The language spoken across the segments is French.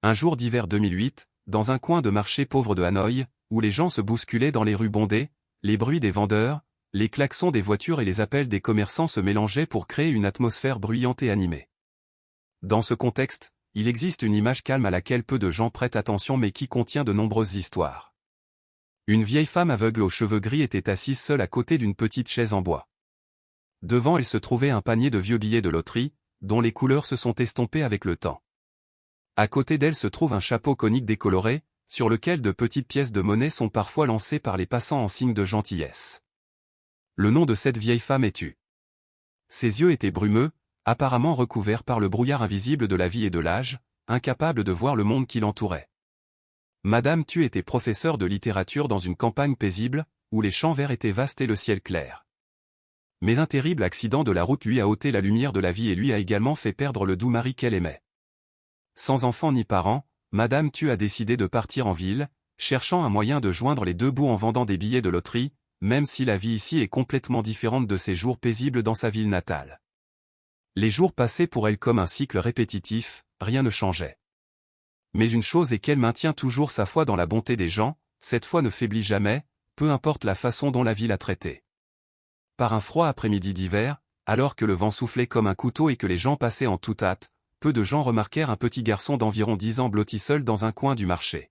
Un jour d'hiver 2008, dans un coin de marché pauvre de Hanoï, où les gens se bousculaient dans les rues bondées, les bruits des vendeurs, les klaxons des voitures et les appels des commerçants se mélangeaient pour créer une atmosphère bruyante et animée. Dans ce contexte, il existe une image calme à laquelle peu de gens prêtent attention mais qui contient de nombreuses histoires. Une vieille femme aveugle aux cheveux gris était assise seule à côté d'une petite chaise en bois. Devant elle se trouvait un panier de vieux billets de loterie, dont les couleurs se sont estompées avec le temps. À côté d'elle se trouve un chapeau conique décoloré, sur lequel de petites pièces de monnaie sont parfois lancées par les passants en signe de gentillesse. Le nom de cette vieille femme est Tu. Ses yeux étaient brumeux, apparemment recouverts par le brouillard invisible de la vie et de l'âge, incapable de voir le monde qui l'entourait. Madame Tu était professeure de littérature dans une campagne paisible, où les champs verts étaient vastes et le ciel clair. Mais un terrible accident de la route lui a ôté la lumière de la vie et lui a également fait perdre le doux mari qu'elle aimait. Sans enfant ni parents, Madame Tu a décidé de partir en ville, cherchant un moyen de joindre les deux bouts en vendant des billets de loterie, même si la vie ici est complètement différente de ses jours paisibles dans sa ville natale. Les jours passaient pour elle comme un cycle répétitif, rien ne changeait. Mais une chose est qu'elle maintient toujours sa foi dans la bonté des gens, cette foi ne faiblit jamais, peu importe la façon dont la vie l'a traitée. Par un froid après-midi d'hiver, alors que le vent soufflait comme un couteau et que les gens passaient en toute hâte, peu de gens remarquèrent un petit garçon d'environ 10 ans blotti seul dans un coin du marché.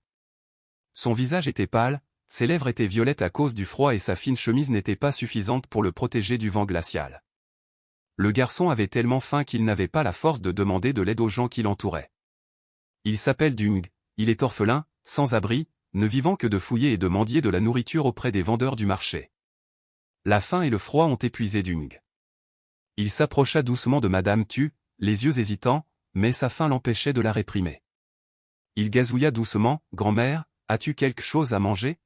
Son visage était pâle, ses lèvres étaient violettes à cause du froid et sa fine chemise n'était pas suffisante pour le protéger du vent glacial. Le garçon avait tellement faim qu'il n'avait pas la force de demander de l'aide aux gens qui l'entouraient. Il s'appelle Dung, il est orphelin, sans abri, ne vivant que de fouiller et de mendier de la nourriture auprès des vendeurs du marché. La faim et le froid ont épuisé Dung. Il s'approcha doucement de Madame Tu, les yeux hésitants, mais sa faim l'empêchait de la réprimer. Il gazouilla doucement, « Grand-mère, as-tu quelque chose à manger ?»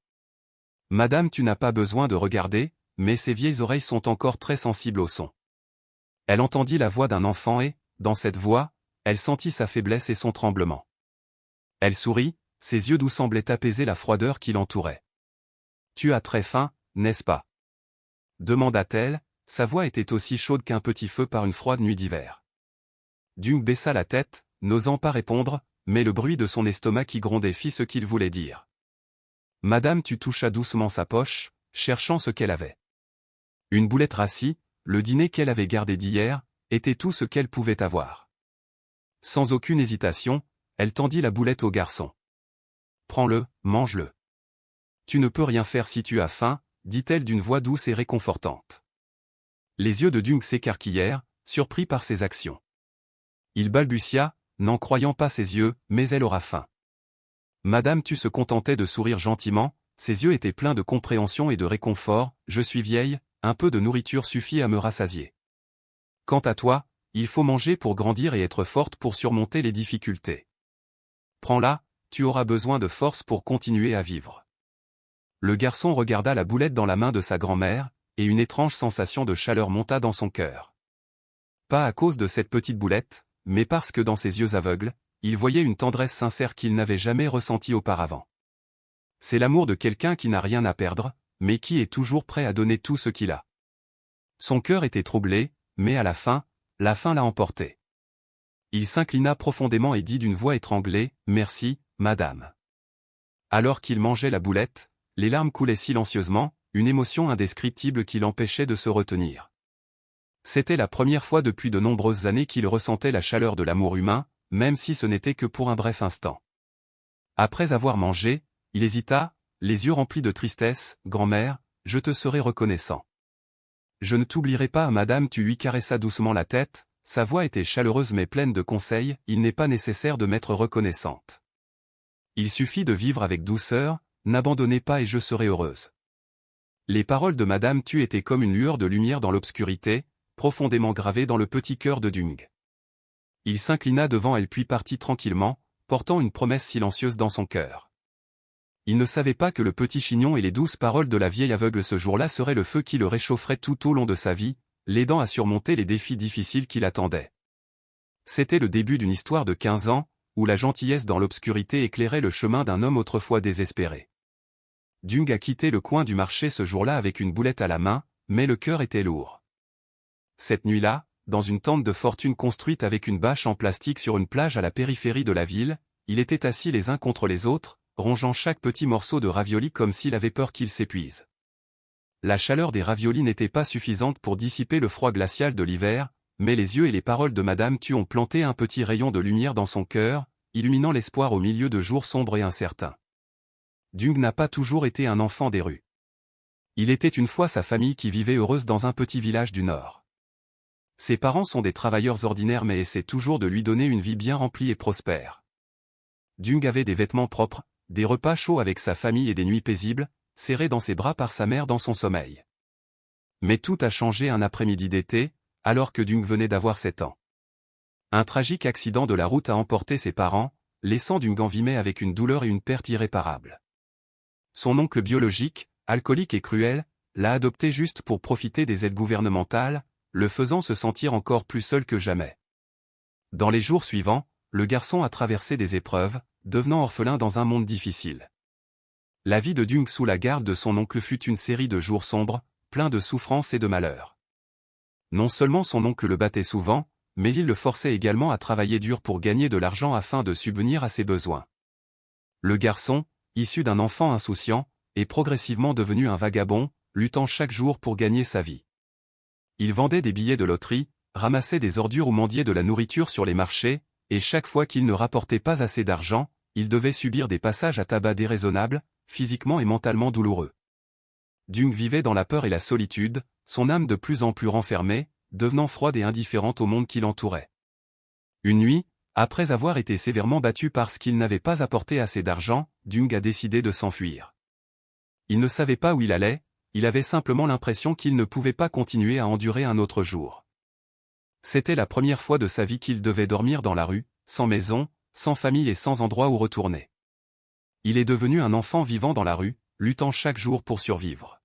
Madame Tu n'a pas besoin de regarder, mais ses vieilles oreilles sont encore très sensibles au son. Elle entendit la voix d'un enfant et, dans cette voix, elle sentit sa faiblesse et son tremblement. Elle sourit, ses yeux doux semblaient apaiser la froideur qui l'entourait. « Tu as très faim, n'est-ce pas ?» demanda-t-elle, sa voix était aussi chaude qu'un petit feu par une froide nuit d'hiver. Dung baissa la tête, n'osant pas répondre, mais le bruit de son estomac qui grondait fit ce qu'il voulait dire. Madame Tu toucha doucement sa poche, cherchant ce qu'elle avait. Une boulette rassie, le dîner qu'elle avait gardé d'hier, était tout ce qu'elle pouvait avoir. Sans aucune hésitation, elle tendit la boulette au garçon. « Prends-le, mange-le. Tu ne peux rien faire si tu as faim, » dit-elle d'une voix douce et réconfortante. Les yeux de Dung s'écarquillèrent, surpris par ses actions. Il balbutia, n'en croyant pas ses yeux, mais elle aura faim. Madame Tu se contentait de sourire gentiment, ses yeux étaient pleins de compréhension et de réconfort, « Je suis vieille, un peu de nourriture suffit à me rassasier. Quant à toi, il faut manger pour grandir et être forte pour surmonter les difficultés. Prends-la, tu auras besoin de force pour continuer à vivre. » Le garçon regarda la boulette dans la main de sa grand-mère, et une étrange sensation de chaleur monta dans son cœur. Pas à cause de cette petite boulette, mais parce que dans ses yeux aveugles, il voyait une tendresse sincère qu'il n'avait jamais ressentie auparavant. C'est l'amour de quelqu'un qui n'a rien à perdre, mais qui est toujours prêt à donner tout ce qu'il a. Son cœur était troublé, mais à la fin l'a emporté. Il s'inclina profondément et dit d'une voix étranglée, « Merci, madame. » Alors qu'il mangeait la boulette, les larmes coulaient silencieusement, une émotion indescriptible qui l'empêchait de se retenir. C'était la première fois depuis de nombreuses années qu'il ressentait la chaleur de l'amour humain, même si ce n'était que pour un bref instant. Après avoir mangé, il hésita, les yeux remplis de tristesse, « Grand-mère, je te serai reconnaissant. » « Je ne t'oublierai pas, madame. » Tu lui caressa doucement la tête, sa voix était chaleureuse mais pleine de conseils, « Il n'est pas nécessaire de m'être reconnaissante. Il suffit de vivre avec douceur, n'abandonnez pas et je serai heureuse. » Les paroles de Madame Tu étaient comme une lueur de lumière dans l'obscurité, profondément gravée dans le petit cœur de Dung. Il s'inclina devant elle puis partit tranquillement, portant une promesse silencieuse dans son cœur. Il ne savait pas que le petit chignon et les douces paroles de la vieille aveugle ce jour-là seraient le feu qui le réchaufferait tout au long de sa vie, l'aidant à surmonter les défis difficiles qui l'attendaient. C'était le début d'une histoire de 15 ans, où la gentillesse dans l'obscurité éclairait le chemin d'un homme autrefois désespéré. Dung a quitté le coin du marché ce jour-là avec une boulette à la main, mais le cœur était lourd. Cette nuit-là, dans une tente de fortune construite avec une bâche en plastique sur une plage à la périphérie de la ville, il était assis les uns contre les autres, rongeant chaque petit morceau de ravioli comme s'il avait peur qu'il s'épuise. La chaleur des raviolis n'était pas suffisante pour dissiper le froid glacial de l'hiver, mais les yeux et les paroles de Madame Tu ont planté un petit rayon de lumière dans son cœur, illuminant l'espoir au milieu de jours sombres et incertains. Dung n'a pas toujours été un enfant des rues. Il était une fois sa famille qui vivait heureuse dans un petit village du Nord. Ses parents sont des travailleurs ordinaires mais essaient toujours de lui donner une vie bien remplie et prospère. Dung avait des vêtements propres, des repas chauds avec sa famille et des nuits paisibles, serré dans ses bras par sa mère dans son sommeil. Mais tout a changé un après-midi d'été, alors que Dung venait d'avoir 7 ans. Un tragique accident de la route a emporté ses parents, laissant Dung envimé avec une douleur et une perte irréparable. Son oncle biologique, alcoolique et cruel, l'a adopté juste pour profiter des aides gouvernementales, le faisant se sentir encore plus seul que jamais. Dans les jours suivants, le garçon a traversé des épreuves, devenant orphelin dans un monde difficile. La vie de Dung sous la garde de son oncle fut une série de jours sombres, pleins de souffrances et de malheurs. Non seulement son oncle le battait souvent, mais il le forçait également à travailler dur pour gagner de l'argent afin de subvenir à ses besoins. Le garçon, issu d'un enfant insouciant, est progressivement devenu un vagabond, luttant chaque jour pour gagner sa vie. Il vendait des billets de loterie, ramassait des ordures ou mendiait de la nourriture sur les marchés, et chaque fois qu'il ne rapportait pas assez d'argent, il devait subir des passages à tabac déraisonnables, physiquement et mentalement douloureux. Dung vivait dans la peur et la solitude, son âme de plus en plus renfermée, devenant froide et indifférente au monde qui l'entourait. Une nuit, après avoir été sévèrement battu parce qu'il n'avait pas apporté assez d'argent, Dung a décidé de s'enfuir. Il ne savait pas où il allait, il avait simplement l'impression qu'il ne pouvait pas continuer à endurer un autre jour. C'était la première fois de sa vie qu'il devait dormir dans la rue, sans maison, sans famille et sans endroit où retourner. Il est devenu un enfant vivant dans la rue, luttant chaque jour pour survivre.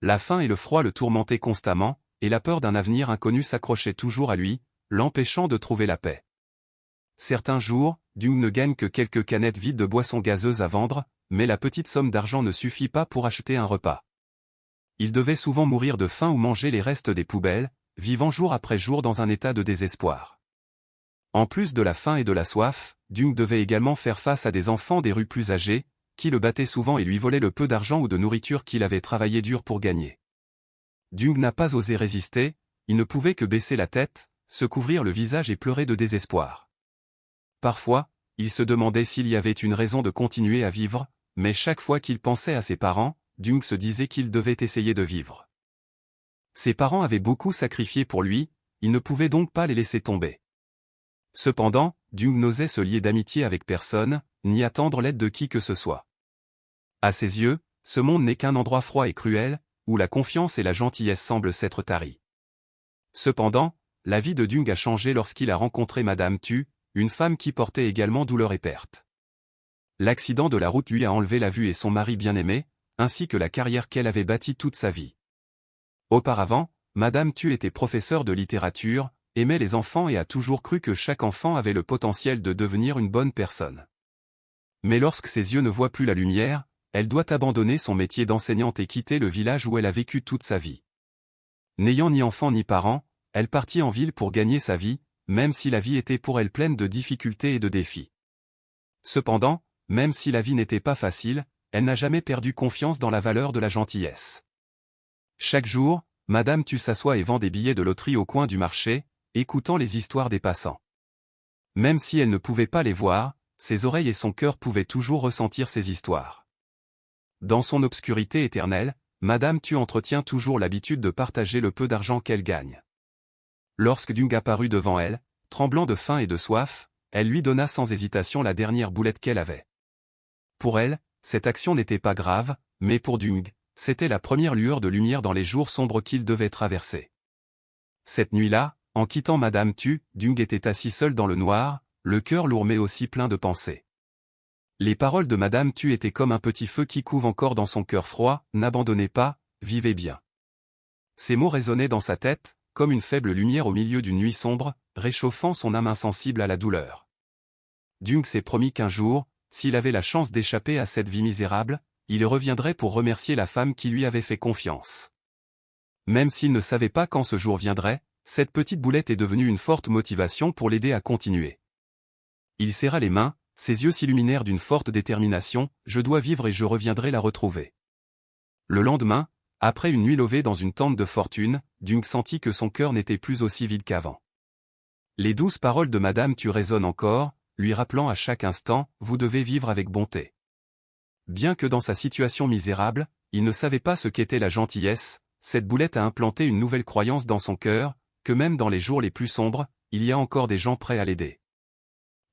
La faim et le froid le tourmentaient constamment, et la peur d'un avenir inconnu s'accrochait toujours à lui, l'empêchant de trouver la paix. Certains jours, Dung ne gagne que quelques canettes vides de boissons gazeuses à vendre, mais la petite somme d'argent ne suffit pas pour acheter un repas. Il devait souvent mourir de faim ou manger les restes des poubelles, vivant jour après jour dans un état de désespoir. En plus de la faim et de la soif, Dung devait également faire face à des enfants des rues plus âgés, qui le battaient souvent et lui volaient le peu d'argent ou de nourriture qu'il avait travaillé dur pour gagner. Dung n'a pas osé résister, il ne pouvait que baisser la tête, se couvrir le visage et pleurer de désespoir. Parfois, il se demandait s'il y avait une raison de continuer à vivre, mais chaque fois qu'il pensait à ses parents, Dung se disait qu'il devait essayer de vivre. Ses parents avaient beaucoup sacrifié pour lui, il ne pouvait donc pas les laisser tomber. Cependant, Dung n'osait se lier d'amitié avec personne, ni attendre l'aide de qui que ce soit. À ses yeux, ce monde n'est qu'un endroit froid et cruel, où la confiance et la gentillesse semblent s'être taries. Cependant, la vie de Dung a changé lorsqu'il a rencontré Madame Tu, une femme qui portait également douleur et perte. L'accident de la route lui a enlevé la vue et son mari bien-aimé, ainsi que la carrière qu'elle avait bâtie toute sa vie. Auparavant, Madame Tu était professeure de littérature, aimait les enfants et a toujours cru que chaque enfant avait le potentiel de devenir une bonne personne. Mais lorsque ses yeux ne voient plus la lumière, elle doit abandonner son métier d'enseignante et quitter le village où elle a vécu toute sa vie. N'ayant ni enfant ni parents, elle partit en ville pour gagner sa vie, même si la vie était pour elle pleine de difficultés et de défis. Cependant, même si la vie n'était pas facile, elle n'a jamais perdu confiance dans la valeur de la gentillesse. Chaque jour, Madame Tu s'assoit et vend des billets de loterie au coin du marché, écoutant les histoires des passants. Même si elle ne pouvait pas les voir, ses oreilles et son cœur pouvaient toujours ressentir ces histoires. Dans son obscurité éternelle, Madame Tu entretient toujours l'habitude de partager le peu d'argent qu'elle gagne. Lorsque Dung apparut devant elle, tremblant de faim et de soif, elle lui donna sans hésitation la dernière boulette qu'elle avait. Pour elle, cette action n'était pas grave, mais pour Dung, c'était la première lueur de lumière dans les jours sombres qu'il devait traverser. Cette nuit-là, en quittant Madame Tu, Dung était assis seul dans le noir, le cœur lourd mais aussi plein de pensées. Les paroles de Madame Tu étaient comme un petit feu qui couve encore dans son cœur froid, « N'abandonnez pas, vivez bien ». Ces mots résonnaient dans sa tête, comme une faible lumière au milieu d'une nuit sombre, réchauffant son âme insensible à la douleur. Dung s'est promis qu'un jour, s'il avait la chance d'échapper à cette vie misérable, il reviendrait pour remercier la femme qui lui avait fait confiance. Même s'il ne savait pas quand ce jour viendrait, cette petite boulette est devenue une forte motivation pour l'aider à continuer. Il serra les mains, Ses yeux s'illuminèrent d'une forte détermination, « Je dois vivre et je reviendrai la retrouver. » Le lendemain, après une nuit levée dans une tente de fortune, Dung sentit que son cœur n'était plus aussi vide qu'avant. Les douces paroles de Madame Tu résonnent encore, lui rappelant à chaque instant, « Vous devez vivre avec bonté. » Bien que dans sa situation misérable, il ne savait pas ce qu'était la gentillesse, cette boulette a implanté une nouvelle croyance dans son cœur, que même dans les jours les plus sombres, il y a encore des gens prêts à l'aider.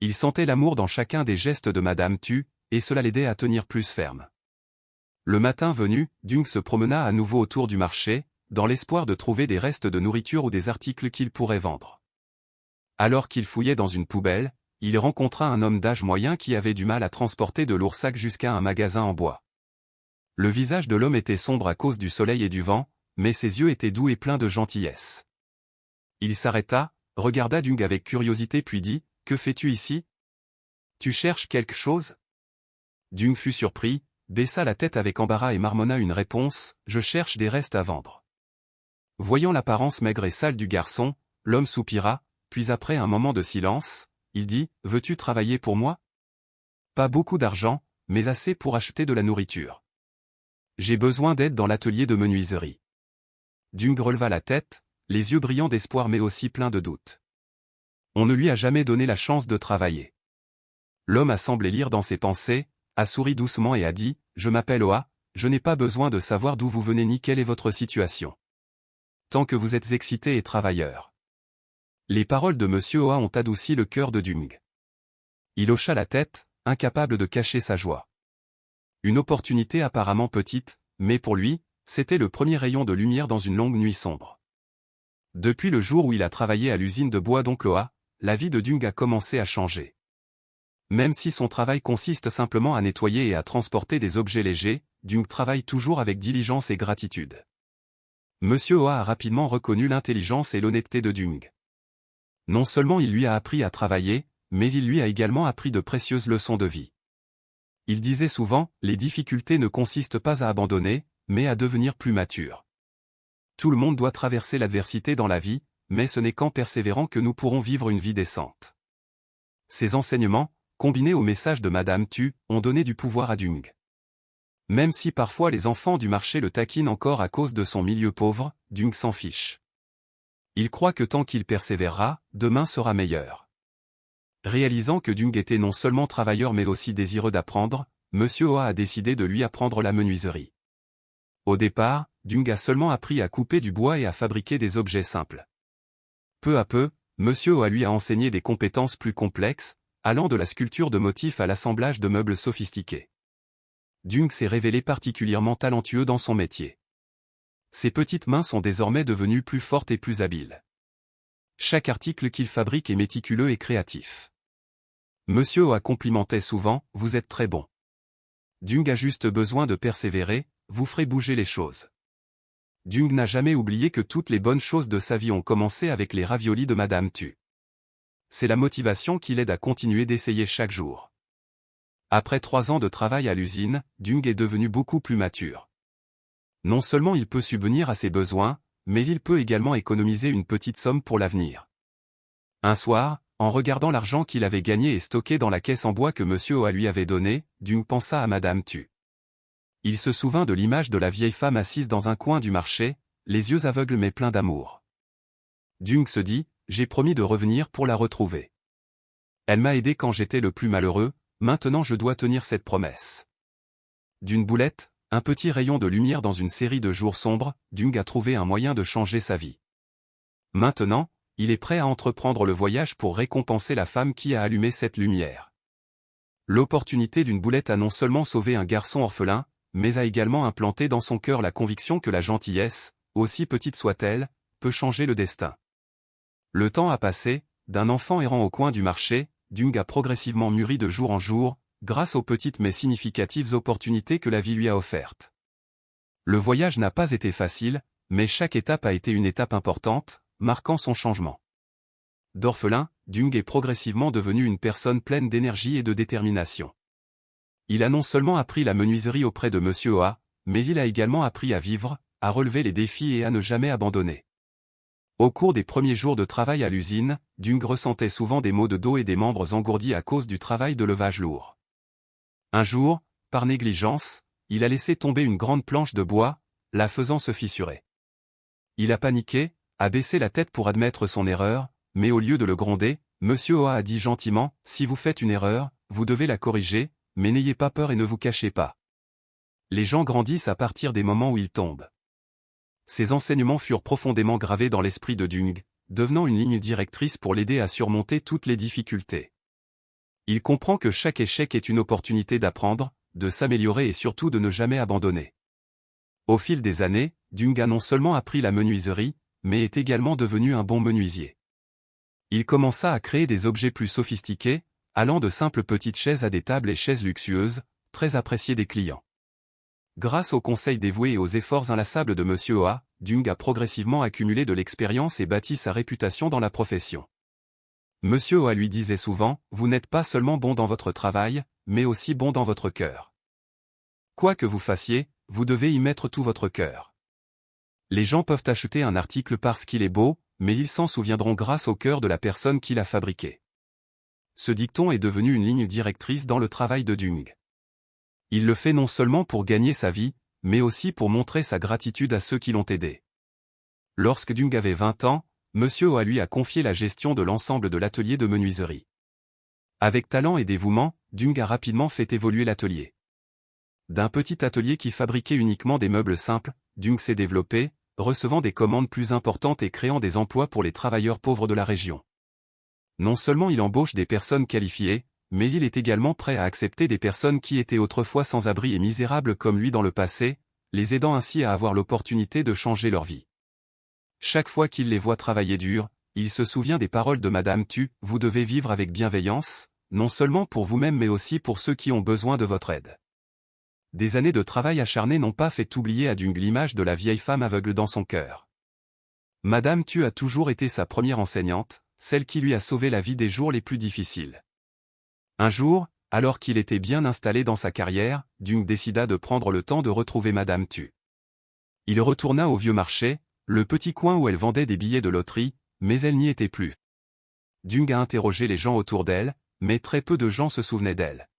Il sentait l'amour dans chacun des gestes de Madame Tu, et cela l'aidait à tenir plus ferme. Le matin venu, Dung se promena à nouveau autour du marché, dans l'espoir de trouver des restes de nourriture ou des articles qu'il pourrait vendre. Alors qu'il fouillait dans une poubelle, il rencontra un homme d'âge moyen qui avait du mal à transporter de lourds sacs jusqu'à un magasin en bois. Le visage de l'homme était sombre à cause du soleil et du vent, mais ses yeux étaient doux et pleins de gentillesse. Il s'arrêta, regarda Dung avec curiosité puis dit, « Que fais-tu ici? Tu cherches quelque chose ?» Dung fut surpris, baissa la tête avec embarras et marmonna une réponse, « Je cherche des restes à vendre. » Voyant l'apparence maigre et sale du garçon, l'homme soupira, puis après un moment de silence, il dit, « Veux-tu travailler pour moi? Pas beaucoup d'argent, mais assez pour acheter de la nourriture. J'ai besoin d'aide dans l'atelier de menuiserie. » Dung releva la tête, les yeux brillants d'espoir mais aussi pleins de doute. On ne lui a jamais donné la chance de travailler. L'homme a semblé lire dans ses pensées, a souri doucement et a dit, « Je m'appelle Oa, je n'ai pas besoin de savoir d'où vous venez ni quelle est votre situation. Tant que vous êtes excité et travailleur. » Les paroles de Monsieur Oa ont adouci le cœur de Dung. Il hocha la tête, incapable de cacher sa joie. Une opportunité apparemment petite, mais pour lui, c'était le premier rayon de lumière dans une longue nuit sombre. Depuis le jour où il a travaillé à l'usine de bois d'Oncle Oa, la vie de Dung a commencé à changer. Même si son travail consiste simplement à nettoyer et à transporter des objets légers, Dung travaille toujours avec diligence et gratitude. Monsieur Oa a rapidement reconnu l'intelligence et l'honnêteté de Dung. Non seulement il lui a appris à travailler, mais il lui a également appris de précieuses leçons de vie. Il disait souvent, les difficultés ne consistent pas à abandonner, mais à devenir plus mature. Tout le monde doit traverser l'adversité dans la vie, mais ce n'est qu'en persévérant que nous pourrons vivre une vie décente. Ces enseignements, combinés au message de Madame Tu, ont donné du pouvoir à Dung. Même si parfois les enfants du marché le taquinent encore à cause de son milieu pauvre, Dung s'en fiche. Il croit que tant qu'il persévérera, demain sera meilleur. Réalisant que Dung était non seulement travailleur mais aussi désireux d'apprendre, Monsieur Oa a décidé de lui apprendre la menuiserie. Au départ, Dung a seulement appris à couper du bois et à fabriquer des objets simples. Peu à peu, Monsieur Oa lui a enseigné des compétences plus complexes, allant de la sculpture de motifs à l'assemblage de meubles sophistiqués. Dung s'est révélé particulièrement talentueux dans son métier. Ses petites mains sont désormais devenues plus fortes et plus habiles. Chaque article qu'il fabrique est méticuleux et créatif. Monsieur Oa complimentait souvent, « Vous êtes très bon. Dung a juste besoin de persévérer, vous ferez bouger les choses. » Dung n'a jamais oublié que toutes les bonnes choses de sa vie ont commencé avec les raviolis de Madame Tu. C'est la motivation qui l'aide à continuer d'essayer chaque jour. Après 3 ans de travail à l'usine, Dung est devenu beaucoup plus mature. Non seulement il peut subvenir à ses besoins, mais il peut également économiser une petite somme pour l'avenir. Un soir, en regardant l'argent qu'il avait gagné et stocké dans la caisse en bois que Monsieur Oa lui avait donnée, Dung pensa à Madame Tu. Il se souvint de l'image de la vieille femme assise dans un coin du marché, les yeux aveugles mais pleins d'amour. Dung se dit, j'ai promis de revenir pour la retrouver. Elle m'a aidé quand j'étais le plus malheureux, maintenant je dois tenir cette promesse. D'une boulette, un petit rayon de lumière dans une série de jours sombres, Dung a trouvé un moyen de changer sa vie. Maintenant, il est prêt à entreprendre le voyage pour récompenser la femme qui a allumé cette lumière. L'opportunité d'une boulette a non seulement sauvé un garçon orphelin, mais a également implanté dans son cœur la conviction que la gentillesse, aussi petite soit-elle, peut changer le destin. Le temps a passé, d'un enfant errant au coin du marché, Dung a progressivement mûri de jour en jour, grâce aux petites mais significatives opportunités que la vie lui a offertes. Le voyage n'a pas été facile, mais chaque étape a été une étape importante, marquant son changement. D'orphelin, Dung est progressivement devenu une personne pleine d'énergie et de détermination. Il a non seulement appris la menuiserie auprès de Monsieur Oa, mais il a également appris à vivre, à relever les défis et à ne jamais abandonner. Au cours des premiers jours de travail à l'usine, Dung ressentait souvent des maux de dos et des membres engourdis à cause du travail de levage lourd. Un jour, par négligence, il a laissé tomber une grande planche de bois, la faisant se fissurer. Il a paniqué, a baissé la tête pour admettre son erreur, mais au lieu de le gronder, Monsieur Oa a dit gentiment, « Si vous faites une erreur, vous devez la corriger, mais n'ayez pas peur et ne vous cachez pas. » Les gens grandissent à partir des moments où ils tombent. Ces enseignements furent profondément gravés dans l'esprit de Dung, devenant une ligne directrice pour l'aider à surmonter toutes les difficultés. Il comprend que chaque échec est une opportunité d'apprendre, de s'améliorer et surtout de ne jamais abandonner. Au fil des années, Dung a non seulement appris la menuiserie, mais est également devenu un bon menuisier. Il commença à créer des objets plus sophistiqués, allant de simples petites chaises à des tables et chaises luxueuses, très appréciées des clients. Grâce aux conseils dévoués et aux efforts inlassables de Monsieur Oa, Dung a progressivement accumulé de l'expérience et bâti sa réputation dans la profession. Monsieur Oa lui disait souvent, « Vous n'êtes pas seulement bon dans votre travail, mais aussi bon dans votre cœur. Quoi que vous fassiez, vous devez y mettre tout votre cœur. Les gens peuvent acheter un article parce qu'il est beau, mais ils s'en souviendront grâce au cœur de la personne qui l'a fabriqué. » Ce dicton est devenu une ligne directrice dans le travail de Dung. Il le fait non seulement pour gagner sa vie, mais aussi pour montrer sa gratitude à ceux qui l'ont aidé. Lorsque Dung avait 20 ans, Monsieur Oa lui a confié la gestion de l'ensemble de l'atelier de menuiserie. Avec talent et dévouement, Dung a rapidement fait évoluer l'atelier. D'un petit atelier qui fabriquait uniquement des meubles simples, Dung s'est développé, recevant des commandes plus importantes et créant des emplois pour les travailleurs pauvres de la région. Non seulement il embauche des personnes qualifiées, mais il est également prêt à accepter des personnes qui étaient autrefois sans abri et misérables comme lui dans le passé, les aidant ainsi à avoir l'opportunité de changer leur vie. Chaque fois qu'il les voit travailler dur, il se souvient des paroles de Madame Tu, « Vous devez vivre avec bienveillance, non seulement pour vous-même mais aussi pour ceux qui ont besoin de votre aide. » Des années de travail acharné n'ont pas fait oublier à Dung l'image de la vieille femme aveugle dans son cœur. Madame Tu a toujours été sa première enseignante, celle qui lui a sauvé la vie des jours les plus difficiles. Un jour, alors qu'il était bien installé dans sa carrière, Dung décida de prendre le temps de retrouver Madame Tu. Il retourna au vieux marché, le petit coin où elle vendait des billets de loterie, mais elle n'y était plus. Dung a interrogé les gens autour d'elle, mais très peu de gens se souvenaient d'elle.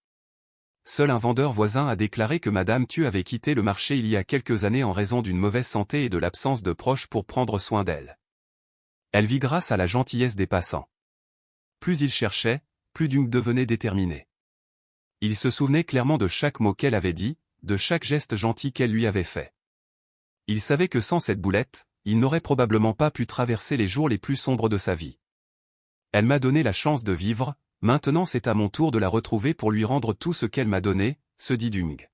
Seul un vendeur voisin a déclaré que Madame Tu avait quitté le marché il y a quelques années en raison d'une mauvaise santé et de l'absence de proches pour prendre soin d'elle. Elle vit grâce à la gentillesse des passants. Plus il cherchait, plus Dung devenait déterminé. Il se souvenait clairement de chaque mot qu'elle avait dit, de chaque geste gentil qu'elle lui avait fait. Il savait que sans cette boulette, il n'aurait probablement pas pu traverser les jours les plus sombres de sa vie. Elle m'a donné la chance de vivre, maintenant c'est à mon tour de la retrouver pour lui rendre tout ce qu'elle m'a donné, se dit Dung.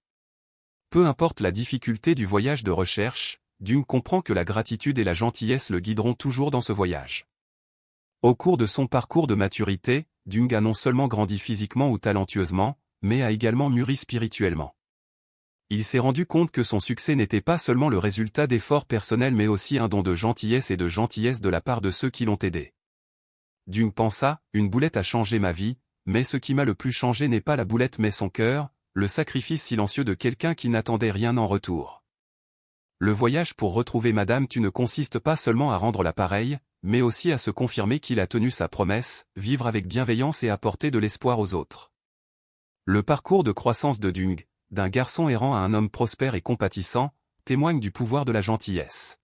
Peu importe la difficulté du voyage de recherche, Dung comprend que la gratitude et la gentillesse le guideront toujours dans ce voyage. Au cours de son parcours de maturité, Dung a non seulement grandi physiquement ou talentueusement, mais a également mûri spirituellement. Il s'est rendu compte que son succès n'était pas seulement le résultat d'efforts personnels mais aussi un don de gentillesse et de gentillesse de la part de ceux qui l'ont aidé. Dung pensa, une boulette a changé ma vie, mais ce qui m'a le plus changé n'est pas la boulette mais son cœur, le sacrifice silencieux de quelqu'un qui n'attendait rien en retour. Le voyage pour retrouver Madame Tu ne consiste pas seulement à rendre l'appareil, mais aussi à se confirmer qu'il a tenu sa promesse, vivre avec bienveillance et apporter de l'espoir aux autres. Le parcours de croissance de Dung, d'un garçon errant à un homme prospère et compatissant, témoigne du pouvoir de la gentillesse.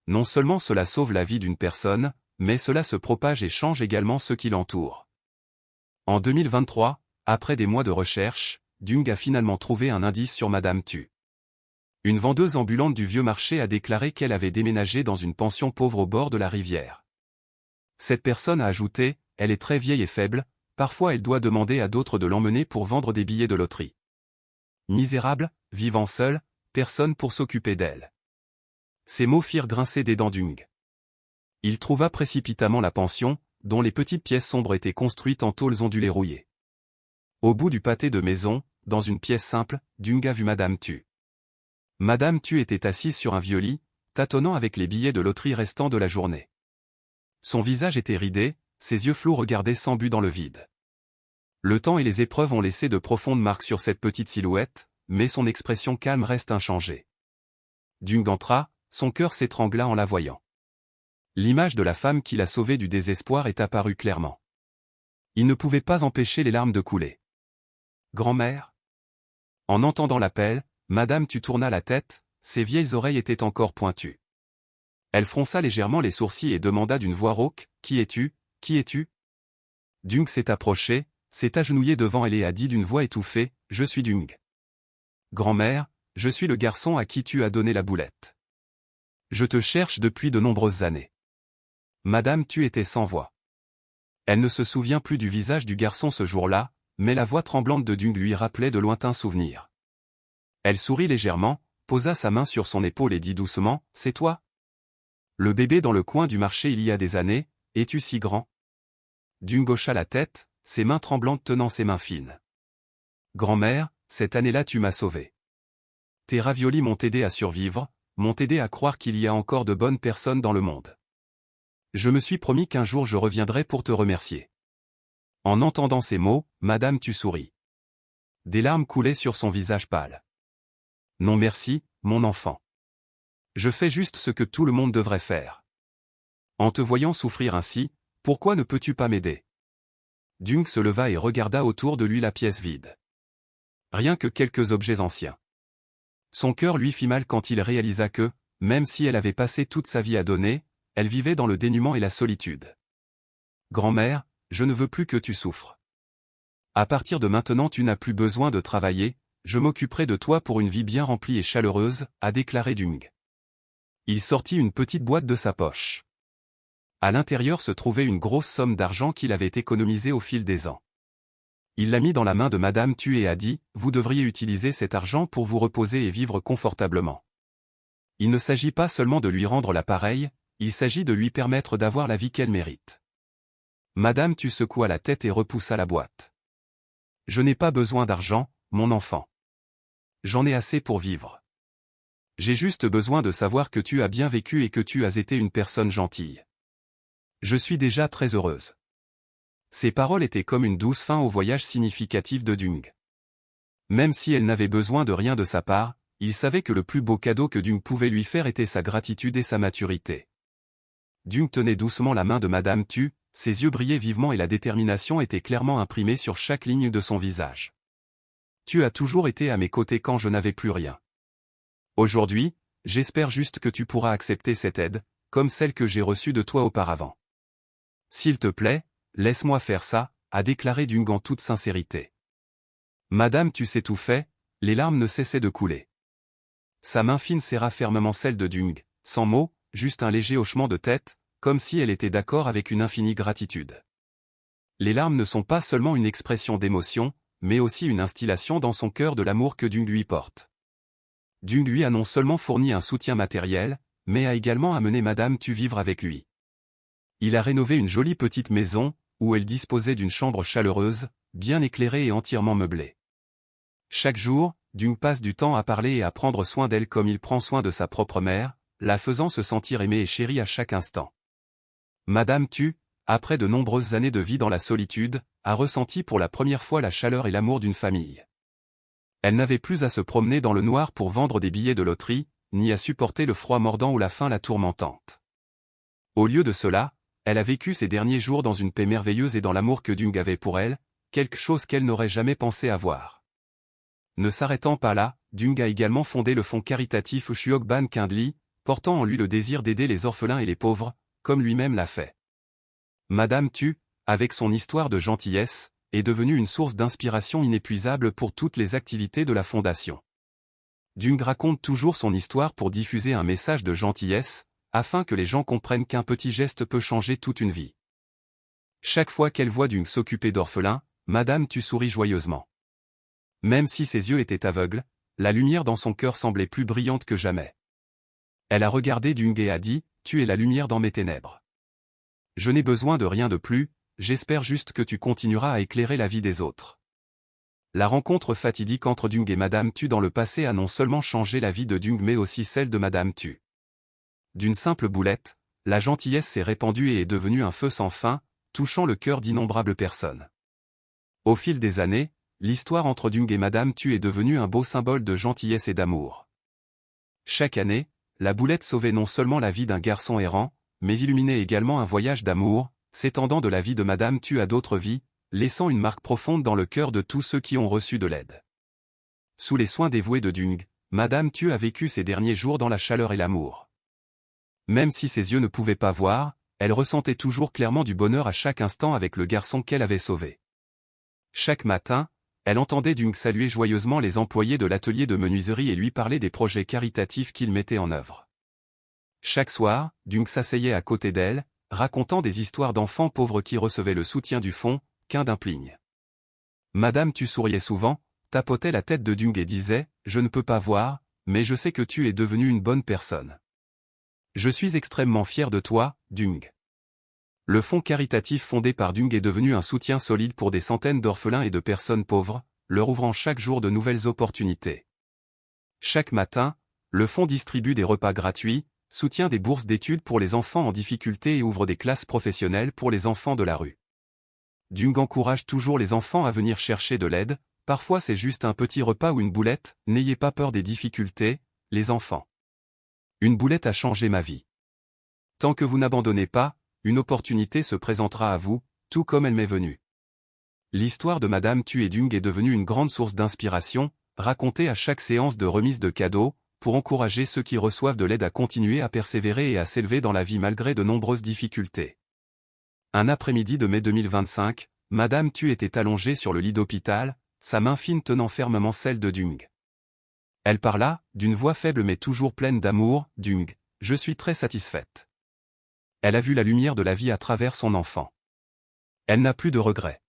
Non seulement cela sauve la vie d'une personne, mais cela se propage et change également ceux qui l'entourent. En 2023, après des mois de recherche, Dung a finalement trouvé un indice sur Madame Tu. Une vendeuse ambulante du vieux marché a déclaré qu'elle avait déménagé dans une pension pauvre au bord de la rivière. Cette personne a ajouté, « Elle est très vieille et faible, parfois elle doit demander à d'autres de l'emmener pour vendre des billets de loterie. Misérable, vivant seule, personne pour s'occuper d'elle. » Ces mots firent grincer des dents Dung. Il trouva précipitamment la pension, dont les petites pièces sombres étaient construites en tôles ondulées rouillées. Au bout du pâté de maison, dans une pièce simple, Dung a vu Madame Tu. Madame Tu était assise sur un vieux lit, tâtonnant avec les billets de loterie restants de la journée. Son visage était ridé, ses yeux flous regardaient sans but dans le vide. Le temps et les épreuves ont laissé de profondes marques sur cette petite silhouette, mais son expression calme reste inchangée. Dung entra, son cœur s'étrangla en la voyant. L'image de la femme qui l'a sauvé du désespoir est apparue clairement. Il ne pouvait pas empêcher les larmes de couler. Grand-mère? En entendant l'appel, Madame Tu tourna la tête, ses vieilles oreilles étaient encore pointues. Elle fronça légèrement les sourcils et demanda d'une voix rauque, « Qui es-tu? Qui es-tu » Dung s'est approché, s'est agenouillé devant elle et a dit d'une voix étouffée, « Je suis Dung. Grand-mère, je suis le garçon à qui tu as donné la boulette. Je te cherche depuis de nombreuses années. » Madame Tu était sans voix. Elle ne se souvient plus du visage du garçon ce jour-là, mais la voix tremblante de Dung lui rappelait de lointains souvenirs. Elle sourit légèrement, posa sa main sur son épaule et dit doucement, « C'est toi? Le bébé dans le coin du marché il y a des années, es-tu si grand ?» Dung hocha la tête, ses mains tremblantes tenant ses mains fines. « Grand-mère, cette année-là tu m'as sauvé. Tes raviolis m'ont aidé à survivre, m'ont aidé à croire qu'il y a encore de bonnes personnes dans le monde. Je me suis promis qu'un jour je reviendrai pour te remercier. » En entendant ces mots, Madame Tu sourit. Des larmes coulaient sur son visage pâle. « Non merci, mon enfant. Je fais juste ce que tout le monde devrait faire. En te voyant souffrir ainsi, pourquoi ne peux-tu pas m'aider ?» Dung se leva et regarda autour de lui la pièce vide. Rien que quelques objets anciens. Son cœur lui fit mal quand il réalisa que, même si elle avait passé toute sa vie à donner, elle vivait dans le dénuement et la solitude. « Grand-mère, je ne veux plus que tu souffres. À partir de maintenant tu n'as plus besoin de travailler, je m'occuperai de toi pour une vie bien remplie et chaleureuse, » a déclaré Dung. Il sortit une petite boîte de sa poche. À l'intérieur se trouvait une grosse somme d'argent qu'il avait économisée au fil des ans. Il l'a mis dans la main de Madame Tu et a dit, « Vous devriez utiliser cet argent pour vous reposer et vivre confortablement. Il ne s'agit pas seulement de lui rendre l'appareil, il s'agit de lui permettre d'avoir la vie qu'elle mérite. » Madame Tu secoua la tête et repoussa la boîte. « Je n'ai pas besoin d'argent, mon enfant. J'en ai assez pour vivre. J'ai juste besoin de savoir que tu as bien vécu et que tu as été une personne gentille. Je suis déjà très heureuse. » Ces paroles étaient comme une douce fin au voyage significatif de Dung. Même si elle n'avait besoin de rien de sa part, il savait que le plus beau cadeau que Dung pouvait lui faire était sa gratitude et sa maturité. Dung tenait doucement la main de Madame Tu, ses yeux brillaient vivement et la détermination était clairement imprimée sur chaque ligne de son visage. « Tu as toujours été à mes côtés quand je n'avais plus rien. Aujourd'hui, j'espère juste que tu pourras accepter cette aide, comme celle que j'ai reçue de toi auparavant. S'il te plaît, laisse-moi faire ça, » a déclaré Dung en toute sincérité. Madame Tu s'étouffait, les larmes ne cessaient de couler. Sa main fine serra fermement celle de Dung, sans mots, juste un léger hochement de tête, comme si elle était d'accord avec une infinie gratitude. Les larmes ne sont pas seulement une expression d'émotion, mais aussi une instillation dans son cœur de l'amour que Dung lui porte. Dung lui a non seulement fourni un soutien matériel, mais a également amené Madame Tu vivre avec lui. Il a rénové une jolie petite maison, où elle disposait d'une chambre chaleureuse, bien éclairée et entièrement meublée. Chaque jour, Dung passe du temps à parler et à prendre soin d'elle comme il prend soin de sa propre mère, la faisant se sentir aimée et chérie à chaque instant. Madame Tu, après de nombreuses années de vie dans la solitude, a ressenti pour la première fois la chaleur et l'amour d'une famille. Elle n'avait plus à se promener dans le noir pour vendre des billets de loterie, ni à supporter le froid mordant ou la faim la tourmentante. Au lieu de cela, elle a vécu ces derniers jours dans une paix merveilleuse et dans l'amour que Dung avait pour elle, quelque chose qu'elle n'aurait jamais pensé avoir. Ne s'arrêtant pas là, Dung a également fondé le fonds caritatif Shuokban Kindly, portant en lui le désir d'aider les orphelins et les pauvres, comme lui-même l'a fait. Madame Tu, avec son histoire de gentillesse, est devenue une source d'inspiration inépuisable pour toutes les activités de la fondation. Dung raconte toujours son histoire pour diffuser un message de gentillesse, afin que les gens comprennent qu'un petit geste peut changer toute une vie. Chaque fois qu'elle voit Dung s'occuper d'orphelins, Madame Tu sourit joyeusement. Même si ses yeux étaient aveugles, la lumière dans son cœur semblait plus brillante que jamais. Elle a regardé Dung et a dit, « Tu es la lumière dans mes ténèbres. Je n'ai besoin de rien de plus, j'espère juste que tu continueras à éclairer la vie des autres. » La rencontre fatidique entre Dung et Madame Tu dans le passé a non seulement changé la vie de Dung mais aussi celle de Madame Tu. D'une simple boulette, la gentillesse s'est répandue et est devenue un feu sans fin, touchant le cœur d'innombrables personnes. Au fil des années, l'histoire entre Dung et Madame Tu est devenue un beau symbole de gentillesse et d'amour. Chaque année, la boulette sauvait non seulement la vie d'un garçon errant, mais illuminait également un voyage d'amour, s'étendant de la vie de Madame Tu à d'autres vies, laissant une marque profonde dans le cœur de tous ceux qui ont reçu de l'aide. Sous les soins dévoués de Dung, Madame Tu a vécu ses derniers jours dans la chaleur et l'amour. Même si ses yeux ne pouvaient pas voir, elle ressentait toujours clairement du bonheur à chaque instant avec le garçon qu'elle avait sauvé. Chaque matin, elle entendait Dung saluer joyeusement les employés de l'atelier de menuiserie et lui parler des projets caritatifs qu'il mettait en œuvre. Chaque soir, Dung s'asseyait à côté d'elle, racontant des histoires d'enfants pauvres qui recevaient le soutien du fonds, qu'un d'Impligne. Madame Tu souriait souvent, tapotait la tête de Dung et disait « Je ne peux pas voir, mais je sais que tu es devenue une bonne personne. Je suis extrêmement fier de toi, Dung. » Le fonds caritatif fondé par Dung est devenu un soutien solide pour des centaines d'orphelins et de personnes pauvres, leur ouvrant chaque jour de nouvelles opportunités. Chaque matin, le fonds distribue des repas gratuits, soutient des bourses d'études pour les enfants en difficulté et ouvre des classes professionnelles pour les enfants de la rue. Dung encourage toujours les enfants à venir chercher de l'aide, parfois c'est juste un petit repas ou une boulette, n'ayez pas peur des difficultés, les enfants. Une boulette a changé ma vie. Tant que vous n'abandonnez pas, une opportunité se présentera à vous, tout comme elle m'est venue. L'histoire de Madame Tu et Dung est devenue une grande source d'inspiration, racontée à chaque séance de remise de cadeaux, pour encourager ceux qui reçoivent de l'aide à continuer à persévérer et à s'élever dans la vie malgré de nombreuses difficultés. Un après-midi de mai 2025, Madame Tu était allongée sur le lit d'hôpital, sa main fine tenant fermement celle de Dung. Elle parla, d'une voix faible mais toujours pleine d'amour, « Dung, je suis très satisfaite. » Elle a vu la lumière de la vie à travers son enfant. Elle n'a plus de regrets.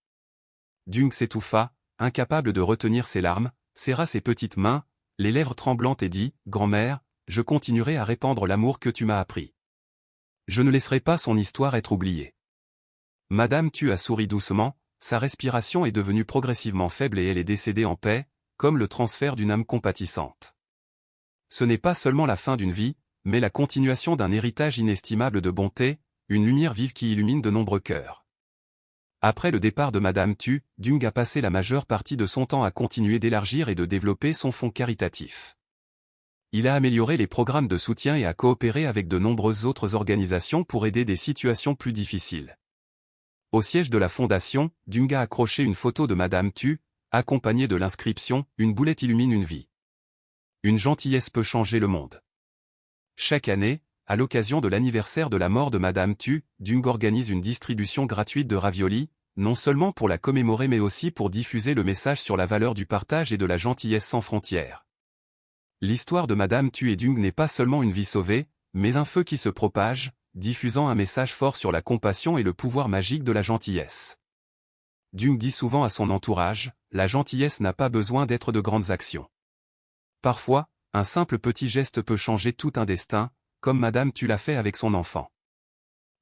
Dung s'étouffa, incapable de retenir ses larmes, serra ses petites mains, les lèvres tremblantes et dit « Grand-mère, je continuerai à répandre l'amour que tu m'as appris. Je ne laisserai pas son histoire être oubliée. » Madame Tu a souri doucement, sa respiration est devenue progressivement faible et elle est décédée en paix, comme le transfert d'une âme compatissante. Ce n'est pas seulement la fin d'une vie, mais la continuation d'un héritage inestimable de bonté, une lumière vive qui illumine de nombreux cœurs. Après le départ de Madame Tu, Dung a passé la majeure partie de son temps à continuer d'élargir et de développer son fonds caritatif. Il a amélioré les programmes de soutien et a coopéré avec de nombreuses autres organisations pour aider des situations plus difficiles. Au siège de la fondation, Dung a accroché une photo de Madame Tu, accompagnée de l'inscription « Une boulette illumine une vie. Une gentillesse peut changer le monde. » Chaque année, à l'occasion de l'anniversaire de la mort de Madame Tu, Dung organise une distribution gratuite de raviolis, non seulement pour la commémorer mais aussi pour diffuser le message sur la valeur du partage et de la gentillesse sans frontières. L'histoire de Madame Tu et Dung n'est pas seulement une vie sauvée, mais un feu qui se propage, diffusant un message fort sur la compassion et le pouvoir magique de la gentillesse. Dung dit souvent à son entourage, la gentillesse n'a pas besoin d'être de grandes actions. Parfois, un simple petit geste peut changer tout un destin, comme Madame Tu l'a fait avec son enfant.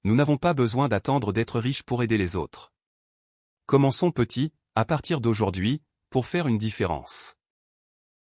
Nous n'avons pas besoin d'attendre d'être riches pour aider les autres. Commençons petit, à partir d'aujourd'hui, pour faire une différence.